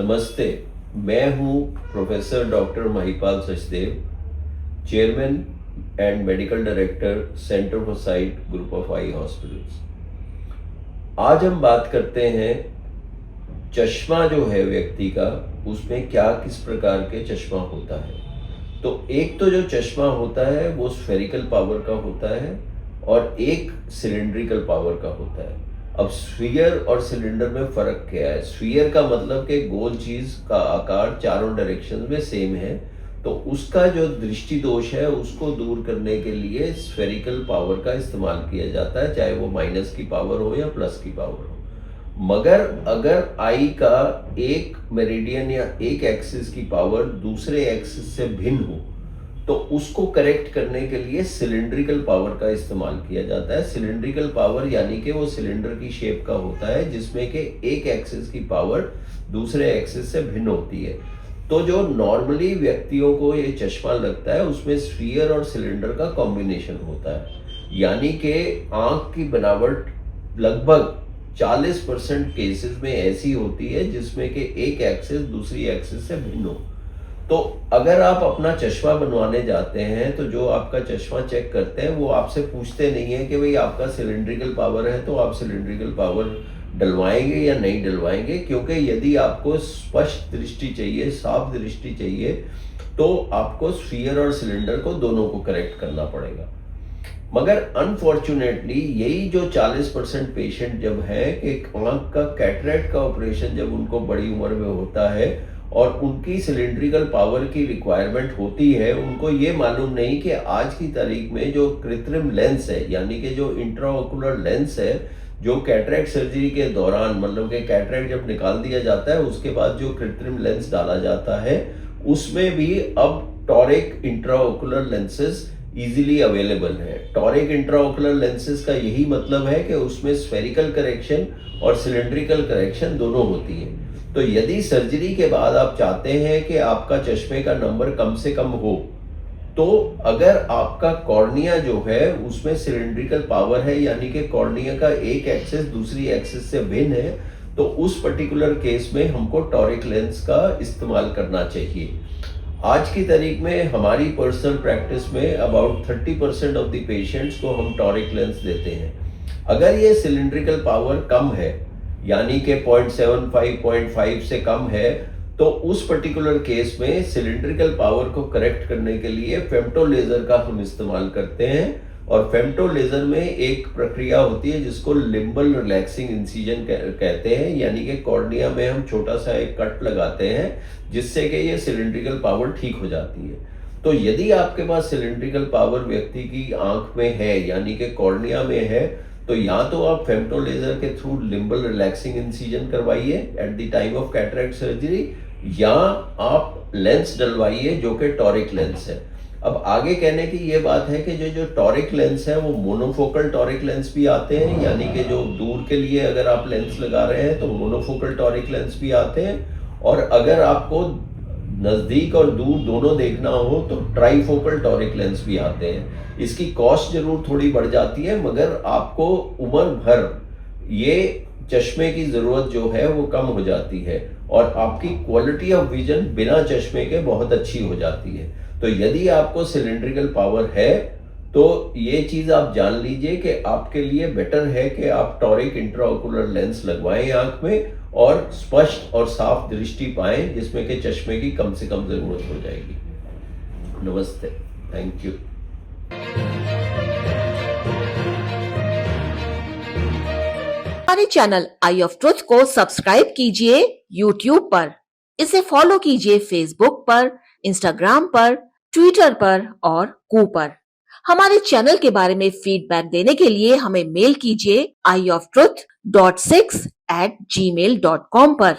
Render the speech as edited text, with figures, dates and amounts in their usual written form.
नमस्ते, मैं हूं professor doctor Mahipal Sachdev, chairman and medical director centre for site group of I hospitals. आज हम बात करते हैं चश्मा जो है व्यक्ति का, उसमें क्या किस प्रकार के चश्मा होता है। तो एक तो जो चश्मा होता है वो स्फेरिकल पावर का होता है और एक सिलिंड्रिकल पावर का होता है। अब स्फीयर और सिलेंडर में फर्क क्या है? स्फीयर का मतलब कि गोल चीज का आकार चारों डायरेक्शन में सेम है, तो उसका जो दृष्टि दोष है उसको दूर करने के लिए स्फेरिकल पावर का इस्तेमाल किया जाता है, चाहे वो माइनस की पावर हो या प्लस की पावर हो। मगर अगर आई का एक मेरिडियन या एक एक्सिस की पावर दूसरे एक्सिस से भिन्न हो तो उसको करेक्ट करने के लिए सिलिंड्रिकल पावर का इस्तेमाल किया जाता है। सिलिंड्रिकल पावर यानी कि वो सिलेंडर की शेप का होता है जिसमें कि एक एक्सिस की पावर दूसरे एक्सिस से भिन्न होती है। तो जो नॉर्मली व्यक्तियों को ये चश्मा लगता है उसमें स्फीयर और सिलेंडर का कॉम्बिनेशन होता है, यानी कि आंख की बनावट लगभग 40% केसेस में ऐसी होती है जिसमें कि एक एक्सिस दूसरी एक्सिस से भिन्न हो। तो अगर आप अपना चश्मा बनवाने जाते हैं तो जो आपका चश्मा चेक करते हैं वो आपसे पूछते नहीं है कि भाई आपका सिलिंड्रिकल पावर है तो आप सिलिंड्रिकल पावर डलवाएंगे या नहीं डलवाएंगे, क्योंकि यदि आपको स्पष्ट दृष्टि चाहिए, साफ दृष्टि चाहिए, तो आपको स्फीयर और सिलेंडर को दोनों को करेक्ट करना पड़ेगा। मगर अनफॉर्चुनेटली यही जो 40% पेशेंट जब है कि आंख का कैटरेक्ट का ऑपरेशन जब उनको बड़ी उम्र में होता है और उनकी सिलिंड्रिकल पावर की रिक्वायरमेंट होती है, उनको ये मालूम नहीं कि आज की तारीख में जो कृत्रिम लेंस है, यानी कि जो इंट्राओकुलर लेंस है, जो कैटरेक्ट सर्जरी के दौरान, मतलब कि कैटरेक्ट जब निकाल दिया जाता है उसके बाद जो कृत्रिम लेंस डाला जाता है उसमें भी अब toric intraocular lenses easily available है। टॉरिक इंट्राओकुलर लेंसेज का यही मतलब है कि उसमें स्फेरिकल करेक्शन और सिलिंड्रिकल करेक्शन दोनों होती है। तो यदि सर्जरी के बाद आप चाहते हैं कि आपका चश्मे का नंबर कम से कम हो, तो अगर आपका कॉर्निया जो है उसमें सिलिंड्रिकल पावर है, यानी कि कॉर्निया का एक एक्सिस दूसरी एक्सिस से भिन्न है, तो उस पर्टिकुलर केस में हमको टॉरिक लेंस का इस्तेमाल करना चाहिए। आज की तारीख में हमारी पर्सनल प्रैक्टिस में अबाउट 30% ऑफ द पेशेंट्स को हम टॉरिक लेंस देते हैं। अगर ये सिलिंड्रिकल पावर कम है, यानी कि 0.75 0.5 से कम है, तो उस पर्टिकुलर केस में सिलिंड्रिकल पावर को करेक्ट करने के लिए फेम्टो लेजर का हम इस्तेमाल करते हैं। और फेम्टो लेजर में एक प्रक्रिया होती है जिसको लिम्बल रिलैक्सिंग इंसिजन कहते हैं, यानी कि कॉर्निया में हम छोटा सा एक कट लगाते हैं जिससे कि ये सिलिंड्रिकल पावर ठीक हो जाती है। तो यदि आपके पास सिलिंड्रिकल पावर व्यक्ति की आंख में है, यानी कि कॉर्निया में है, तो या तो आप फेम्टो लेजर के थ्रू लिम्बल रिलैक्सिंग इंसिजन करवाइए at the time of cataract surgery, या आप लेंस डलवाइए जो कि टॉरिक लेंस है। अब आगे कहने की ये बात है कि जो टॉरिक लेंस है वो मोनोफोकल टॉरिक लेंस भी आते हैं, यानी कि जो दूर के लिए अगर आप लेंस लगा रहे हैं तो मोनोफोकल टॉरिक लेंस भी आते हैं, और अगर आपको नजदीक और दूर दोनों देखना हो तो ट्राइफोकल टॉरिक लेंस भी आते हैं। इसकी कॉस्ट जरूर थोड़ी बढ़ जाती है, मगर आपको उम्र भर ये चश्मे की जरूरत जो है वो कम हो जाती है और आपकी क्वालिटी ऑफ विजन बिना चश्मे के बहुत अच्छी हो जाती है। तो यदि आपको सिलिंड्रिकल पावर है तो ये चीज आप जान लीजिए कि आपके लिए बेटर है कि आप टॉरिक इंट्राओकुलर लेंस लगवाएं आंख में और स्पष्ट और साफ दृष्टि पाएं, जिसमें कि चश्मे की कम से कम जरूरत हो जाएगी। नमस्ते, थैंक यू। हमारे चैनल आई ऑफ ट्रुथ को सब्सक्राइब कीजिए YouTube पर, इसे फॉलो कीजिए Facebook पर, Instagram पर, Twitter पर और कू पर। हमारे चैनल के बारे में फीडबैक देने के लिए हमें मेल कीजिए ioftruth.6@gmail.com पर।